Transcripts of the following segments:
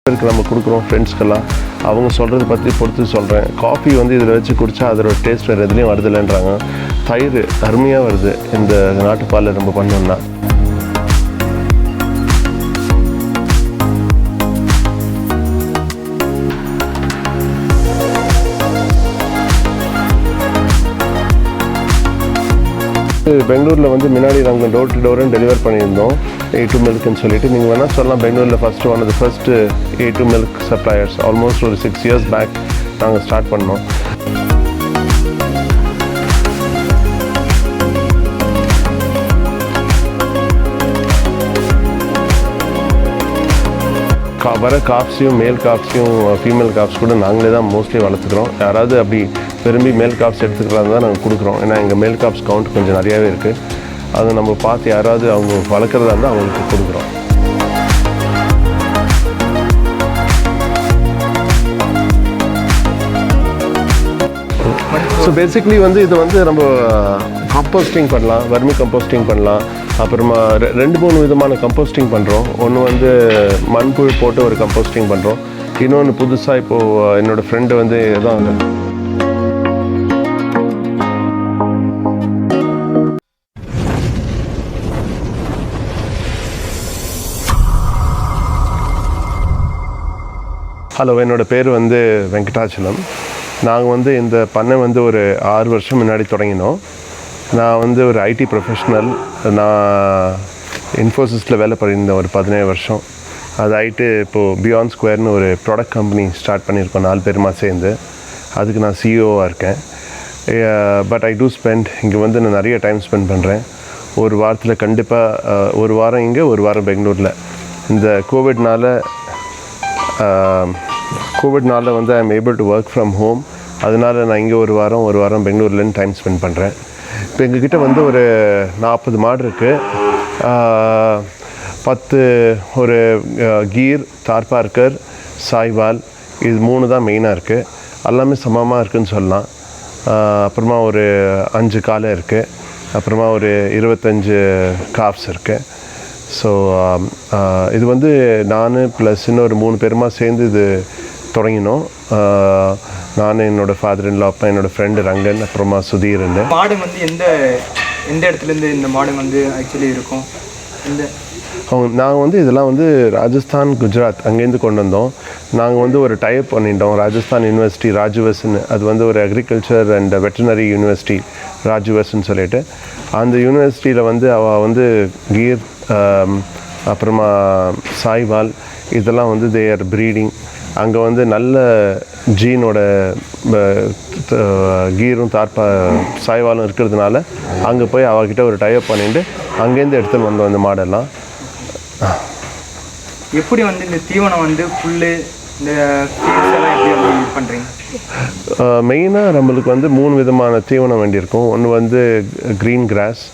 பேருக்கு நம்ம கொடுக்குறோம் ஃப்ரெண்ட்ஸ்க்கெல்லாம். அவங்க சொல்கிறத பற்றி பொறுத்து சொல்கிறேன். காஃபி வந்து இதில் வச்சு குடித்தா அதோட டேஸ்ட் வேறு எதுலேயும் வருதில்லைன்றாங்க. தயிர் அருமையாக வருது இந்த நாட்டுப்பாலில் நம்ம பண்ணோம்னா. பெங்களூரில் வந்து முன்னாடி நாங்கள் டோர் டு டோரும் டெலிவர் பண்ணியிருந்தோம் A2 மில்க்குன்னு சொல்லிட்டு. நீங்கள் வேணால் சொல்லலாம் பெங்களூரில் first A2 milk suppliers. Almost ஒரு 6 years பேக் நாங்கள் ஸ்டார்ட் பண்ணோம். வர காப்ஸையும் மேல் காப்ஸையும் ஃபீமேல் காப்ஸ் கூட நாங்களே தான் மோஸ்ட்லி வளர்த்துக்கிறோம். யாராவது அப்படி விரும்பி மேல் காப்ஸ் எடுத்துக்கிறாங்க தான் நாங்கள் கொடுக்குறோம். ஏன்னா எங்கள் மேல் காப்ஸ் கவுண்ட் கொஞ்சம் நிறையாவே இருக்குது. அதை நம்ம பார்த்து யாராவது அவங்க வளர்க்குறதா இருந்தால் அவங்களுக்கு கொடுக்குறோம். ஸோ பேசிக்லி வந்து இது வந்து நம்ம கம்போஸ்டிங் பண்ணலாம், வர்மி கம்போஸ்டிங் பண்ணலாம். அப்புறமா 2-3 விதமான கம்போஸ்டிங் பண்ணுறோம். ஒன்று வந்து மண்புழு போட்டு ஒரு கம்போஸ்டிங் பண்ணுறோம். இன்னொன்று புதுசாக இப்போது என்னோடய ஃப்ரெண்டு வந்து எதுவும் ஹலோ, என்னோடய பேர் வந்து வெங்கடாச்சலம். நாங்கள் வந்து இந்த பண்ணை வந்து ஒரு 6 வருஷம் முன்னாடி தொடங்கினோம். நான் வந்து ஒரு ஐடி ப்ரொஃபஷ்னல். நான் இன்ஃபோசிஸில் வேலை பண்ணியிருந்தேன் ஒரு 17 வருஷம். அது ஆகிட்டு இப்போது பியாண்ட் ஸ்கொயர்னு ஒரு ப்ராடக்ட் கம்பெனி ஸ்டார்ட் பண்ணியிருக்கோம் 4 பேருமா சேர்ந்து. அதுக்கு நான் சிஇஓவாக இருக்கேன். பட் ஐ டூ ஸ்பெண்ட் இங்கே வந்து நான் நிறைய டைம் ஸ்பெண்ட் பண்ணுறேன். ஒரு வாரத்தில் கண்டிப்பாக ஒரு வாரம் இங்கே, ஒரு வாரம் பெங்களூரில். இந்த கோவிட்னால வந்து I am able to work from home. அதனால் நான் இங்கே ஒரு வாரம் பெங்களூர்லேருந்து டைம் ஸ்பெண்ட் பண்ணுறேன். இப்போ எங்ககிட்ட வந்து ஒரு 40 மாடு இருக்குது. 10 ஒரு கீர், தார்பார்க்கர், சாய்வால், இது 3 தான் மெயினாக இருக்குது. எல்லாமே சமமாக இருக்குதுன்னு சொல்லலாம். அப்புறமா ஒரு 5 காலை இருக்குது. அப்புறமா ஒரு 25 காஃப்ஸ் இருக்குது. ஸோ இது வந்து நான் ப்ளஸ் இன்னொரு 3 பேருமா சேர்ந்து இது தொடங்கினோம். நான், என்னோடய ஃபாதர் இன் லா, அப்பா, என்னோடய ஃப்ரெண்டு ரங்கன், அப்புறமா சுதீர். மாடு வந்து எந்த இடத்துலேருந்து இந்த மாடு வந்து ஆக்சுவலி இருக்கும்? நாங்கள் வந்து இதெல்லாம் வந்து ராஜஸ்தான், குஜராத் அங்கேருந்து கொண்டு வந்தோம். நாங்கள் வந்து ஒரு டைப் பண்ணிட்டோம். ராஜஸ்தான் யூனிவர்சிட்டி ராஜுவஸ்ன்னு, அது வந்து ஒரு அக்ரிகல்ச்சர் அண்ட் வெட்டனரி யூனிவர்சிட்டி ராஜுவஸ்ன்னு சொல்லிட்டு. அந்த யூனிவர்சிட்டியில் வந்து அவள் வந்து கீர், அப்புறமா சாய்வால் இதெல்லாம் வந்து தே ஆர் ப்ரீடிங். அங்கே வந்து நல்ல ஜீனோட கீரும் சாய்வாலும் இருக்கிறதுனால அங்கே போய் அவகிட்ட ஒரு டைப் பண்ணிட்டு அங்கேருந்து எடுத்துன்னு வந்தோம் இந்த மாடெல்லாம். எப்படி வந்து இந்த தீவனம் வந்து புல்லு, இந்த எல்லாம் எப்படி வந்து யூஸ் பண்ணுறீங்க? மெயினாக நம்மளுக்கு வந்து 3 விதமான தீவனம் வேண்டியிருக்கும். ஒன்று வந்து க்ரீன் கிராஸ்,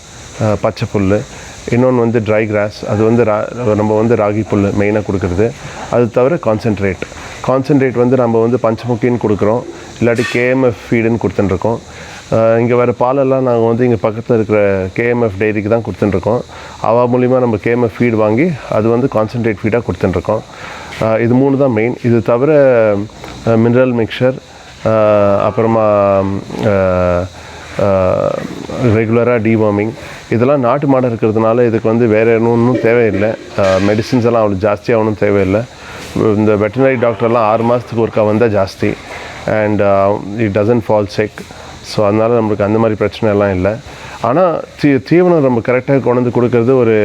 பச்சை புல். இன்னொன்று வந்து ட்ரை கிராஸ், அது வந்து நம்ம வந்து ராகி புல் மெயினாக கொடுக்குறது. அது தவிர கான்சன்ட்ரேட் வந்து நம்ம வந்து பஞ்சமுக்கின்னு கொடுக்குறோம், இல்லாட்டி KMF ஃபீடுன்னு கொடுத்துட்டுருக்கோம். இங்கே வர பாலெல்லாம் நாங்கள் வந்து இங்கே பக்கத்தில் இருக்கிற KMF டெய்ரிக்கு தான் கொடுத்துட்டுருக்கோம். அவள் மூலிமா நம்ம KMF ஃபீடு வாங்கி அது வந்து கான்சன்ட்ரேட் ஃபீடாக கொடுத்துட்டுருக்கோம். இது 3 தான் மெயின். இது தவிர மினரல் மிக்சர், அப்புறமா ரெகுலராக டிவார்மிங், இதெல்லாம் நாட்டு மாடு இருக்கிறதுனால இதுக்கு வந்து வேறு ஒன்றும் தேவையில்லை. மெடிசின்ஸ் எல்லாம் அவ்வளோ ஜாஸ்தியாக ஒன்றும் தேவையில்லை. இந்த வெட்டினரி டாக்டர்லாம் 6 மாதத்துக்கு ஒருக்கா வந்தால் ஜாஸ்தி. And it doesn't fall sick. So அதனால் நம்மளுக்கு அந்த மாதிரி பிரச்சனை எல்லாம் இல்லை. ஆனால் தீவனம் நம்ம கரெக்டாக கொண்டு வந்து கொடுக்கறது ஒரு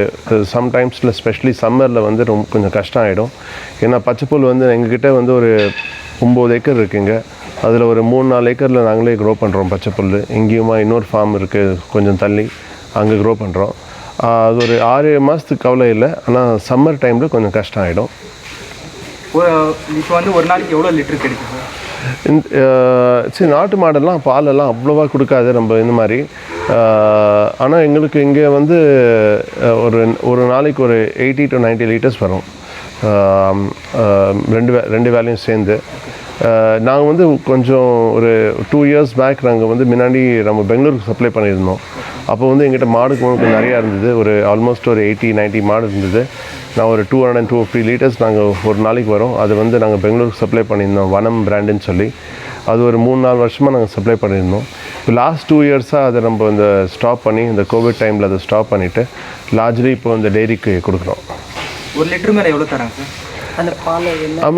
சம்டைம்ஸில், ஸ்பெஷலி சம்மரில் வந்து ரொம்ப கொஞ்சம் கஷ்டம் ஆகிடும். ஏன்னா பச்சைப்புல் வந்து எங்ககிட்ட வந்து ஒரு 9 ஏக்கர் இருக்குங்க. அதில் ஒரு 3-4 ஏக்கரில் நாங்களே க்ரோ பண்ணுறோம் பச்சைப்புல். எங்கேயுமா இன்னொரு ஃபார்ம் இருக்குது கொஞ்சம் தள்ளி, அங்கே க்ரோ பண்ணுறோம். அது ஒரு 6-7 மாதத்துக்கு கவலை இல்லை. ஆனால் சம்மர் டைமில் கொஞ்சம் கஷ்டம் ஆகிடும். இப்போ வந்து ஒரு நாளைக்கு எவ்வளோ லிட்டர் கிடைக்கும்? சரி, நாட்டு மாடெல்லாம் பாலெல்லாம் அவ்வளோவா கொடுக்காது நம்ம இந்த மாதிரி. ஆனால் எங்களுக்கு இங்கே வந்து ஒரு நாளைக்கு ஒரு 80 to 90 லிட்டர்ஸ் வரும், 2 வேலையும் சேர்ந்து. நாங்கள் வந்து கொஞ்சம் ஒரு 2 years பேக் நாங்கள் வந்து முன்னாடி நம்ம பெங்களூருக்கு சப்ளை பண்ணியிருந்தோம். அப்போ வந்து எங்கிட்ட மாடு நிறையா இருந்தது, ஒரு ஆல்மோஸ்ட் ஒரு 80-90 மாடு இருந்தது. நான் ஒரு 250 லிட்டர்ஸ் நாங்கள் ஒரு நாளைக்கு வரும், அது வந்து நாங்கள் பெங்களூருக்கு சப்ளை பண்ணியிருந்தோம், வனம் பிராண்டுன்னு சொல்லி. அது ஒரு 3-4 வருஷமாக நாங்கள் சப்ளை பண்ணியிருந்தோம். இப்போ லாஸ்ட் 2 இயர்ஸாக அதை நம்ம இந்த ஸ்டாப் பண்ணி, இந்த கோவிட் டைமில் அதை ஸ்டாப் பண்ணிவிட்டு லார்ஜ்லி இப்போ இந்த டெய்ரிக்கு கொடுக்குறோம். 1 லிட்டர் மேலே எவ்வளோ தராங்க சார் அந்த பால்?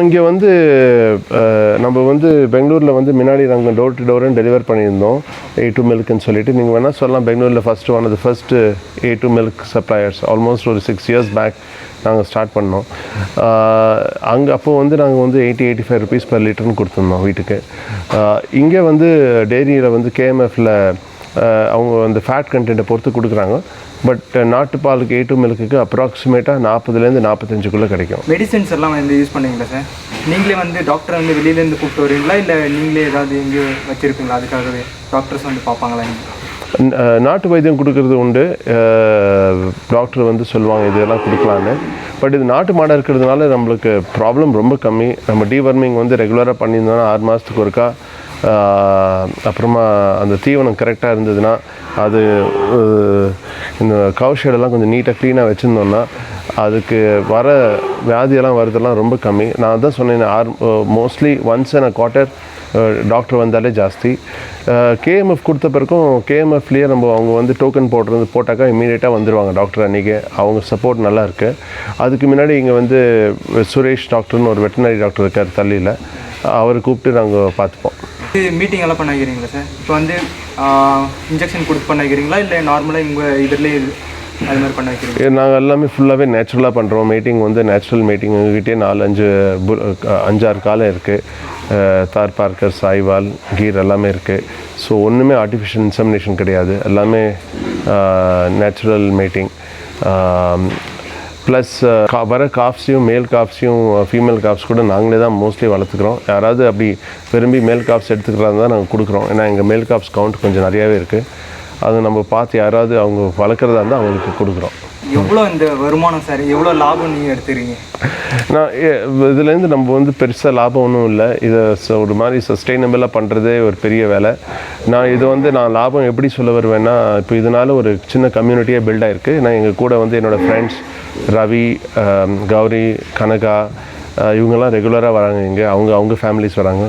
இங்கே வந்து நம்ம வந்து பெங்களூரில் வந்து முன்னாடி நாங்கள் டோர் டு டோர்னு டெலிவர் பண்ணியிருந்தோம் A2 மில்க்குன்னு சொல்லிட்டு. நீங்கள் வேணால் சொல்லலாம், பெங்களூரில் one of the first A2 milk suppliers. Almost ஒரு 6 இயர்ஸ் பேக் நாங்கள் ஸ்டார்ட் பண்ணோம். அங்கே அப்போது வந்து நாங்கள் வந்து 80-85 ருபீஸ் per லிட்டர்னு கொடுத்துருந்தோம் வீட்டுக்கு. இங்கே வந்து டெய்ரியில் வந்து KMFல அவங்க அந்த ஃபேட் கண்டென்ட்டை பொறுத்து கொடுக்குறாங்க. பட் நாட்டுப்பாலுக்கு A2 மில்க்குக்கு அப்ராக்சிமேட்டாக 40லேருந்து 45 கிடைக்கும். மெடிசன்ஸ் எல்லாம் வந்து யூஸ் பண்ணுவீங்களா சார்? நீங்களே வந்து டாக்டர் வந்து வெளியிலேருந்து கூப்பிட்டு வரீங்களா, இல்லை நீங்களே ஏதாவது எங்கேயோ வச்சுருப்பீங்களா? அதுக்காகவே டாக்டர்ஸ் வந்து பார்ப்பாங்களா? நாட்டு வைத்தியம் கொடுக்கறது உண்டு, டாக்டர் வந்து சொல்லுவாங்க இதெல்லாம் கொடுக்கலான்னு. பட் இது நாட்டு மாடாக இருக்கிறதுனால நம்மளுக்கு ப்ராப்ளம் ரொம்ப கம்மி. நம்ம டீவர்மிங் வந்து ரெகுலராக பண்ணியிருந்தோன்னா 6 மாதத்துக்கு ஒருக்கா, அப்புறமா அந்த தீவனம் கரெக்டாக இருந்ததுன்னா, அது இந்த கவ் ஷெடெல்லாம் கொஞ்சம் நீட்டாக க்ளீனாக வச்சுருந்தோன்னா அதுக்கு வர வியாதியெல்லாம் வரதெல்லாம் ரொம்ப கம்மி. நான் தான் சொன்னேன், mostly once in a quarter doctor வந்தாலே ஜாஸ்தி. KMF கொடுத்த பிறகும் KMFலேயே அவங்க வந்து டோக்கன் போட்டாக்கா இம்மீடியட்டாக வந்துடுவாங்க டாக்டர் அன்றைக்கி. அவங்க சப்போர்ட் நல்லா இருக்குது. அதுக்கு முன்னாடி இங்கே வந்து சுரேஷ் டாக்டர்னு ஒரு வெட்டினரி டாக்டர் இருக்கார் தள்ளியில், அவரை கூப்பிட்டு நாங்கள் பார்த்துப்போம். மீட்டிங் எல்லாம் பண்ண வைக்கிறீங்களா சார்? இப்போ வந்து இன்ஜெக்ஷன் கொடுத்து பண்ண வைக்கிறீங்களா, இல்லை நார்மலாக உங்கள் இதுலேயே அது மாதிரி பண்ண வைக்கிறீங்க? நாங்கள் எல்லாமே ஃபுல்லாகவே நேச்சுரலாக பண்ணுறோம். மீட்டிங் வந்து நேச்சுரல் மீட்டிங். எங்ககிட்டே 4-5 காலம் இருக்குது. தார் பார்க்கர், சாய்வால், கீர் எல்லாமே இருக்குது. ஸோ ஒன்றுமே ஆர்டிஃபிஷியல் இன்செமினேஷன் கிடையாது, எல்லாமே நேச்சுரல் மீட்டிங். ப்ளஸ் வர காஃப்ஸையும், மேல் காஃப்ஸையும் ஃபீமேல் காஃப்ஸ் கூட நாங்களே தான் மோஸ்ட்லி வளர்த்துக்கிறோம். யாராவது அப்படி விரும்பி மேல் காஃப்ஸ் எடுத்துக்கிறாங்க தான் நாங்கள் கொடுக்குறோம். ஏன்னா எங்கள் மேல் காஃப்ஸ் கவுண்ட் கொஞ்சம் நிறையாவே இருக்குது. அது நம்ம பார்த்து யாராவது அவங்க வளர்க்குறதா இருந்தால் அவங்களுக்கு கொடுக்குறோம். எவ்வளோ இந்த வருமானம் சார், எவ்வளோ லாபம் நீங்கள் எடுத்துக்கிறீங்க? நான் இதுலேருந்து நம்ம வந்து பெருசாக லாபம் ஒன்றும் இல்லை. இதை ஒரு மாதிரி சஸ்டெயினபிளாக பண்ணுறதே ஒரு பெரிய வேலை. நான் லாபம் எப்படி சொல்ல வருவேன்னா, இப்போ இதனால் ஒரு சின்ன கம்யூனிட்டியாக பில்ட் ஆகிருக்கு. நான் எங்கள் கூட வந்து என்னோடய ஃப்ரெண்ட்ஸ் ரவி, கௌரி, கனகா, இவங்கெல்லாம் ரெகுலராக வராங்க இங்கே. அவங்க ஃபேமிலிஸ் வராங்க.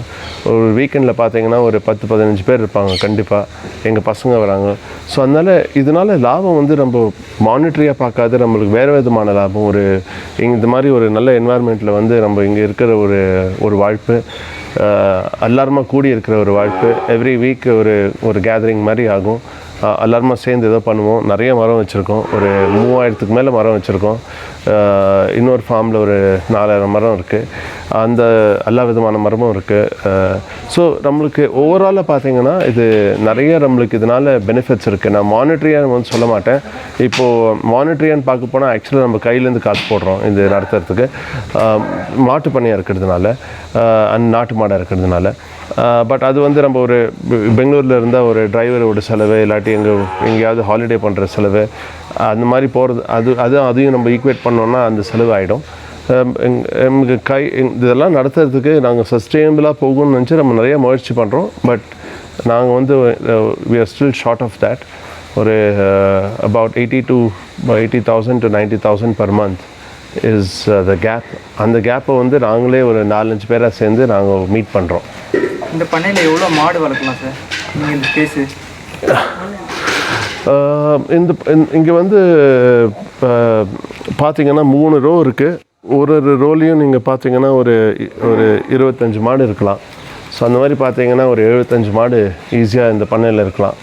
ஒரு வீக்கெண்டில் பார்த்தீங்கன்னா ஒரு 10-15 பேர் இருப்பாங்க கண்டிப்பாக. எங்கள் பசங்க வராங்க. ஸோ இதனால் லாபம் வந்து நம்ம மானிட்டரியாக பார்க்காத நம்மளுக்கு வேறு விதமான லாபம். இந்த மாதிரி ஒரு நல்ல என்வாயர்மெண்ட்டில் வந்து நம்ம இங்கே இருக்கிற ஒரு வாழ்ப்பு, எல்லாருமா கூடி இருக்கிற ஒரு வாழ்ப்பு. எவ்ரி வீக் ஒரு கேதரிங் மாதிரி ஆகும். எல்லாருமா சேர்ந்து ஏதோ பண்ணுவோம். நிறைய மரம் வச்சுருக்கோம், ஒரு 3000க்கு மேலே மரம் வச்சுருக்கோம். இன்னொரு ஃபார்மில் ஒரு 4000 மரம் இருக்குது. அந்த எல்லா விதமான மரமும் இருக்குது. ஸோ நம்மளுக்கு ஓவராலாக பார்த்தீங்கன்னா இது நிறைய நம்மளுக்கு இதனால் பெனிஃபிட்ஸ் இருக்குது. நான் மானிட்டரியாக வந்து சொல்ல மாட்டேன். இப்போது மானிட்டரியான்னு பார்க்க போனால் ஆக்சுவலாக நம்ம கையிலேருந்து காசு போடுறோம் இது நடத்துறதுக்கு. மாட்டு பண்ணையாக இருக்கிறதுனால, நாட்டு மாடாக இருக்கிறதுனால. பட் அது வந்து நம்ம ஒரு பெங்களூரில் இருந்தால் ஒரு டிரைவரோட செலவு, இல்லாட்டி எங்கேயாவது ஹாலிடே பண்ணுற செலவு, அந்த மாதிரி போகிறது, அதையும் நம்ம ஈக்குவேட் பண்ணோன்னா அந்த செலவு ஆகிடும். எங்களுக்கு இதெல்லாம் நடத்துறதுக்கு நாங்கள் சஸ்டெயினபிளாக போகணும்னு நினச்சி நம்ம நிறைய முயற்சி பண்ணுறோம். பட் நாங்கள் வந்து we are still short of that. ஒரு about 80,000 to 90,000 per month is the gap. அந்த கேப்பை வந்து நாங்களே ஒரு 4-5 பேராக சேர்ந்து நாங்கள் மீட் பண்ணுறோம். இந்த பண்ணையில் எவ்வளோ மாடு வளர்க்கலாம் சார் நீங்கள் இந்த ஸ்பேஸு? இங்கே வந்து பார்த்தீங்கன்னா 3 ரோ இருக்குது. ஒரு ரோலையும் நீங்கள் பார்த்தீங்கன்னா ஒரு 25 மாடு இருக்கலாம். ஸோ அந்த மாதிரி பார்த்தீங்கன்னா ஒரு 75 மாடு ஈஸியாக இந்த பண்ணையில் இருக்கலாம்.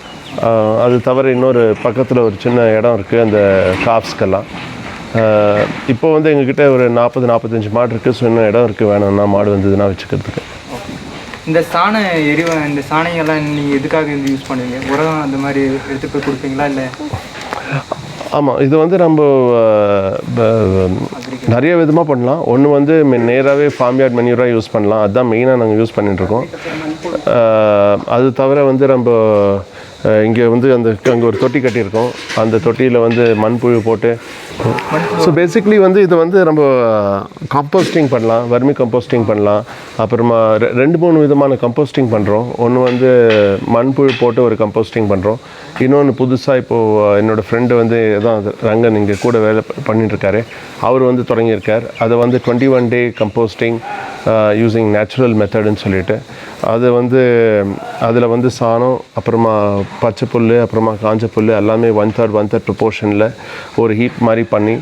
அது தவிர இன்னொரு பக்கத்தில் ஒரு சின்ன இடம் இருக்குது அந்த காஃப்ஸ்க்கெல்லாம். இப்போ வந்து எங்ககிட்ட ஒரு 40-45 மாடு இருக்குது. ஸோ இன்னும் இடம் இருக்குது, வேணும்னா மாடு வந்ததுன்னா வச்சுக்கிறதுக்கு. இந்த இந்த சாணையெல்லாம் நீங்கள் எதுக்காக யூஸ் பண்ணுவீங்க? உரம் அந்த மாதிரி எடுத்து போய் கொடுப்பீங்களா இல்லை? ஆமாம், இது வந்து நம்ம நிறைய விதமாக பண்ணலாம். ஒன்று வந்து நேராகவே ஃபார்ம்யார்ட் மென்யூராக யூஸ் பண்ணலாம். அதுதான் மெயினாக நாங்கள் யூஸ் பண்ணிகிட்ருக்கோம். அது தவிர வந்து நம்ம இங்கே வந்து அங்கே ஒரு தொட்டி கட்டியிருக்கோம். அந்த தொட்டியில் வந்து மண்புழு போட்டு ஸோ பேசிக்லி வந்து இது வந்து நம்ம கம்போஸ்டிங் பண்ணலாம், வர்மி கம்போஸ்டிங் பண்ணலாம். அப்புறமா 2-3 விதமான கம்போஸ்டிங் பண்ணுறோம். ஒன்று வந்து மண்புழு போட்டு ஒரு கம்போஸ்டிங் பண்ணுறோம். இன்னொன்று புதுசாக இப்போது என்னோடய ஃப்ரெண்டு வந்து தான் ரங்கன் இங்கே கூட வேலை பண்ணிட்டுருக்காரு, அவர் வந்து தொடங்கியிருக்கார். அதை வந்து 21 day கம்போஸ்டிங் யூஸிங் நேச்சுரல் மெத்தடுன்னு சொல்லிட்டு அது வந்து அதில் வந்து சாணம், அப்புறமா பச்சை புல், அப்புறமா காஞ்ச புல் எல்லாமே 1/3 ப்ரொபோர்ஷனில் ஒரு ஹீப் மாதிரி பண்ணி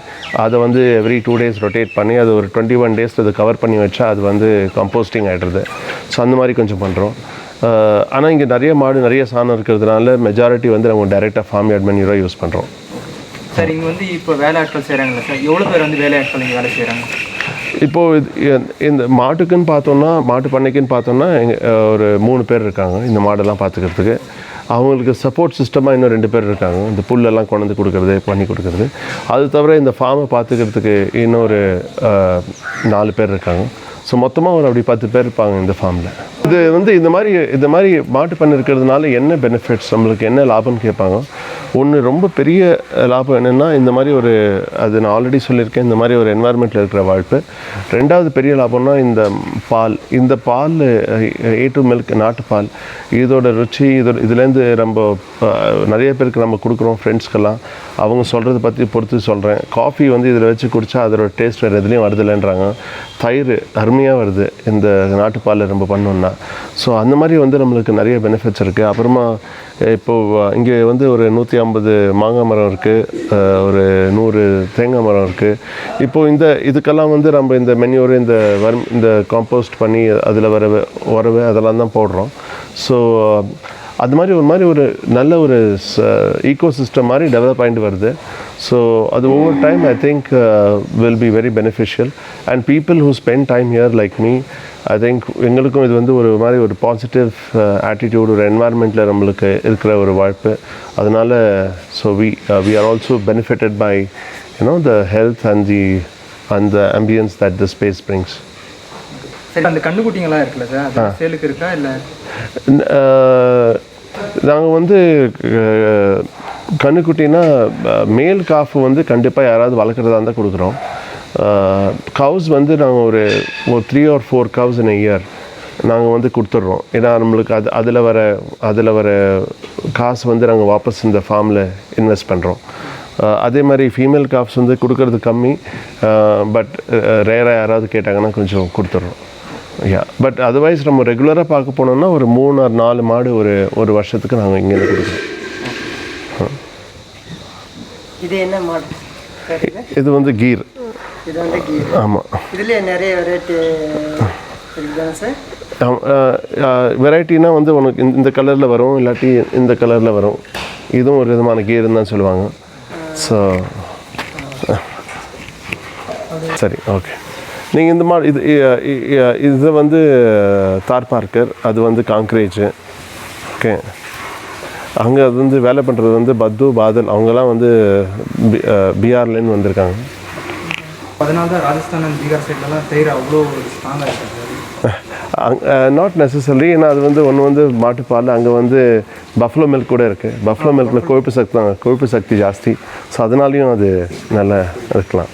அதை வந்து எவ்ரி 2 days ரொட்டேட் பண்ணி அது ஒரு 21 days அது கவர் பண்ணி வச்சா அது வந்து கம்போஸ்டிங் ஆகிடுறது. ஸோ அந்த மாதிரி கொஞ்சம் பண்ணுறோம். ஆனால் இங்கே நிறைய மாடு நிறைய சாணம் இருக்கிறதுனால மெஜாரிட்டி வந்து நம்ம டைரெக்டாக ஃபார்ம் யார்ட் மேன்யூராக யூஸ் பண்ணுறோம். சார் இங்கே வந்து இப்போ வேலை ஆட்கள் செய்கிறாங்களா சார்? எவ்வளோ பேர் வந்து வேலை ஆட்கள் இங்கே வேலை செய்கிறாங்க? இப்போது இந்த மாட்டுக்குன்னு பார்த்தோன்னா, மாட்டு பண்ணைக்குன்னு பார்த்தோன்னா ஒரு 3 பேர் இருக்காங்க இந்த மாடெல்லாம் பார்த்துக்கிறதுக்கு. அவங்களுக்கு சப்போர்ட் சிஸ்டமாக இன்னும் 2 பேர் இருக்காங்க, இந்த புல்லெல்லாம் கொண்டு வந்து கொடுக்குறது, பண்ணி கொடுக்குறது. அது தவிர இந்த ஃபார்மை பார்த்துக்கிறதுக்கு இன்னொரு 4 பேர் இருக்காங்க. ஸோ மொத்தமாக ஒரு அப்படி 10 பேர் இருப்பாங்க இந்த ஃபார்மில். இது வந்து இந்த மாதிரி மாட்டு பண்ணை இருக்கிறதுனால என்ன பெனிஃபிட்ஸ், நம்மளுக்கு என்ன லாபம்னு கேட்பாங்க. ஒன்று ரொம்ப பெரிய லாபம் என்னென்னா இந்த மாதிரி ஒரு அது நான் ஆல்ரெடி சொல்லியிருக்கேன், இந்த மாதிரி ஒரு என்வாயர்மெண்ட்டில் இருக்கிற வாழ்ப்பு. 2வது பெரிய லாபம்னா இந்த பால் A2 மில்க் நாட்டுப்பால், இதோட ருச்சி இதுலேருந்து நம்ம நிறைய பேருக்கு நம்ம கொடுக்குறோம், ஃப்ரெண்ட்ஸ்க்கெல்லாம். அவங்க சொல்கிறத பற்றி பொறுத்து சொல்கிறேன். காஃபி வந்து இதில் வச்சு குடித்தா அதோட டேஸ்ட் வேறு எதுலேயும் வருதில்லைன்றாங்க. தயிர் அருமையாக வருது இந்த நாட்டுப்பாலில் நம்ம பண்ணோன்னா. ஸோ அந்த மாதிரி வந்து நம்மளுக்கு நிறைய பெனிஃபிட்ஸ் இருக்குது. அப்புறமா இப்போது இங்கே வந்து ஒரு 150 மாங்காய் மரம் இருக்குது, ஒரு 100 தேங்காய் மரம் இருக்குது. இப்போது இதுக்கெல்லாம் வந்து நம்ம இந்த மென்யூர் இந்த காம்போஸ்ட் பண்ணி அதில் வரவு அதெல்லாம் தான் போடுறோம். ஸோ அது மாதிரி ஒரு நல்ல ஒரு ஈகோ சிஸ்டம் மாதிரி டெவலப் ஆகிட்டு வருது. ஸோ அது over time I think will be very beneficial. And people who spend time here like me, I think எங்களுக்கும் இது வந்து ஒரு மாதிரி ஒரு பாசிட்டிவ் ஆட்டிடியூட், ஒரு என்வாயர்மெண்ட்டில் நம்மளுக்கு இருக்கிற ஒரு வாழ்ப்பு. அதனால் so we are also benefited by the health and the ambience that the space brings. சரி, அந்த கண்ணுக்குட்டிங்களாம் இருக்குல்ல சார், அது சேலுக்கு இருக்கா இல்லை? நாங்கள் வந்து கண்ணுக்குட்டினா மேல் காஃபு வந்து கண்டிப்பாக யாராவது வளர்க்குறதா இருந்தால் கொடுக்குறோம். கவுஸ் வந்து நாங்கள் ஒரு 3 or 4 cows in a year நாங்கள் வந்து கொடுத்துட்றோம். ஏன்னா நம்மளுக்கு அதில் வர காசு வந்து நாங்கள் வாபஸ் இந்த ஃபார்மில் இன்வெஸ்ட் பண்ணுறோம். அதே மாதிரி ஃபீமேல் காஃப்ஸ் வந்து கொடுக்கறது கம்மி, பட் ரேராக யாராவது கேட்டாங்கன்னா கொஞ்சம் கொடுத்துட்றோம். பட் அதர்வைஸ் நம்ம ரெகுலராக பார்க்க போனோம்னா ஒரு 3 or 4 மாடு ஒரு வருஷத்துக்கு நாங்கள் இங்கே கொடுக்குறோம். இது என்ன மாடு? இது வந்து கீர். இது வந்து கீர். ஆமாம். இதுலேயே நிறைய வெரைட்டி இருக்குதாங்க சார்? வெரைட்டினா வந்து உனக்கு இந்த கலரில் வரும், இல்லாட்டி இந்த கலரில் வரும். இதுவும் ஒரு விதமான கீர்னு தான் சொல்லுவாங்க. ஸோ சரி, ஓகே. நீங்கள் இந்த மாதிரி இது வந்து தார் பார்க்கர், அது வந்து காங்க்ரேஜு. ஓகே, அங்கே அது வந்து வேலை பண்ணுறது வந்து பத்து பாதல், அவங்கெல்லாம் வந்து பீகார்லேருந்து வந்திருக்காங்க. அதனால தான் ராஜஸ்தான் அண்ட் பீகார் சைட்லலாம் தயிர் அவ்வளோ ஸ்ட்ராங்காக இருக்குது. நாட் நெசசரி, ஏன்னா அது வந்து ஒன்று வந்து மாட்டுப்பால், அங்கே வந்து பஃப்லோ மில்க் கூட இருக்குது. பஃப்லோ மில்கில் கொழுப்பு சக்தி ஜாஸ்தி. ஸோ அதனாலையும் அது நல்லா இருக்கலாம்.